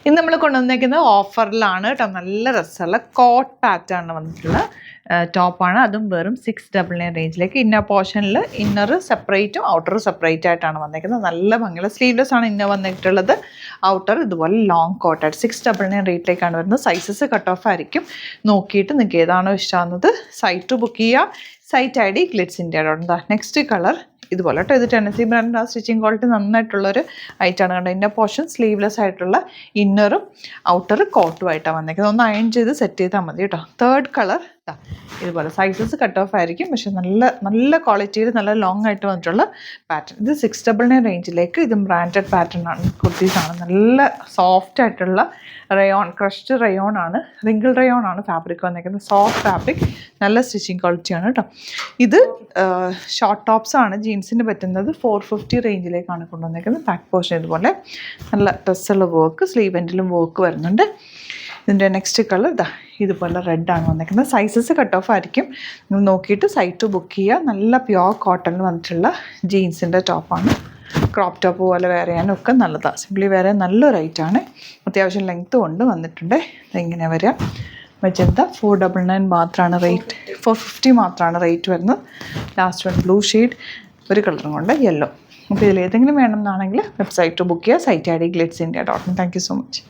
ഇന്ന് നമ്മൾ കൊണ്ടുവന്നേക്കുന്നത് ഓഫറിലാണ് കേട്ടോ. നല്ല രസമുള്ള കോട്ട് പാറ്റേൺ വന്നിട്ടുള്ള ടോപ്പാണ്. അതും വെറും 699 റേഞ്ചിലേക്ക്. ഇന്നർ പോർഷനിൽ ഇന്നർ സെപ്പറേറ്റും ഔട്ടർ സെപ്പറേറ്റ് ആയിട്ടാണ് വന്നേക്കുന്നത്. നല്ല ഭംഗിയുള്ള സ്ലീവ്ലെസ് ആണ് ഇന്നർ വന്നിട്ടുള്ളത്. ഔട്ടർ ഇതുപോലെ ലോങ് കോട്ടായിട്ട് 699 റേറ്റിലേക്കാണ് വരുന്നത്. സൈസസ് കട്ട് ഓഫ് ആയിരിക്കും. നോക്കിയിട്ട് നിങ്ങൾക്ക് ഏതാണോ ഇഷ്ടമാകുന്നത് സൈറ്റ് ബുക്ക് ചെയ്യുക. Site ID glitz India. Next colour ഇതുപോലെ കേട്ടോ. ഇത് ടെന്നസി ബ്രാൻഡിൻ്റെ സ്റ്റിച്ചിങ് ക്വാളിറ്റി നന്നായിട്ടുള്ളൊരു ഐറ്റാണ് കണ്ടോ. ഇന്നർ പോർഷൻ സ്ലീവ്ലെസ് ആയിട്ടുള്ള ഇന്നറും ഔട്ടർ കോട്ടും ആയിട്ടാണ് വന്നേക്കുന്നത്. ഒന്ന് അയൺ ചെയ്ത് സെറ്റ് ചെയ്താൽ മതി കേട്ടോ. തേർഡ് കളർ ഇതുപോലെ സൈസസ് കട്ട് ഓഫ് ആയിരിക്കും. പക്ഷെ നല്ല ക്വാളിറ്റിയിൽ നല്ല ലോങ് ആയിട്ട് വന്നിട്ടുള്ള പാറ്റേൺ. ഇത് 699 റേഞ്ചിലേക്ക്. ഇതും ബ്രാൻഡഡ് പാറ്റേൺ ആണ്. കുർത്തീസാണ്. നല്ല സോഫ്റ്റ് ആയിട്ടുള്ള റയോൺ, ക്രഷ്ഡ് റയോൺ ആണ്, റിങ്കിൾ റയോൺ ആണ് ഫാബ്രിക് വന്നേക്കുന്നത്. സോഫ്റ്റ് ഫാബ്രിക്, നല്ല സ്റ്റിച്ചിങ് ക്വാളിറ്റിയാണ് കേട്ടോ. ഇത് ഷോർട്ട് ടോപ്സ് ആണ് ജീൻസിന് പറ്റുന്നത്. 450 റേഞ്ചിലേക്കാണ് കൊണ്ടുവന്നേക്കുന്നത്. ബാക്ക് പോർഷൻ ഇതുപോലെ നല്ല ഡ്രസ്സുള്ള വർക്ക്, സ്ലീവ് എൻഡിലും വർക്ക് വരുന്നുണ്ട്. ഇതിൻ്റെ നെക്സ്റ്റ് കളർ ഇതുപോലെ റെഡാണ് വന്നിരിക്കുന്നത്. സൈസസ് കട്ട് ഓഫ് ആയിരിക്കും. നിങ്ങൾ നോക്കിയിട്ട് സൈറ്റ് ബുക്ക് ചെയ്യുക. നല്ല പ്യുവർ കോട്ടണിൽ വന്നിട്ടുള്ള ജീൻസിൻ്റെ ടോപ്പാണ്. ക്രോപ്പ് ടോപ്പ് പോലെ വെയർ ചെയ്യാനും ഒക്കെ നല്ലതാണ്. സിംപ്ലി വെയർ ചെയ്യാൻ നല്ലൊരു ഐറ്റാണ്. അത്യാവശ്യം ലെങ്ത്തും കൊണ്ട് വന്നിട്ടുണ്ട്. ഇതെങ്ങനെ വരിക മജന്ത 499 മാത്രമാണ് റേറ്റ്. 450 മാത്രമാണ് റേറ്റ് വരുന്നത്. ലാസ്റ്റ് വൺ ബ്ലൂ ഷെയ്ഡ്, ഒരു കളറും കൊണ്ട് യെല്ലോ. അപ്പോൾ ഇതിൽ ഏതെങ്കിലും വേണമെന്നാണെങ്കിൽ വെബ്സൈറ്റ് ബുക്ക് ചെയ്യുക. Site ID glitzsindia.in. Thank you so much.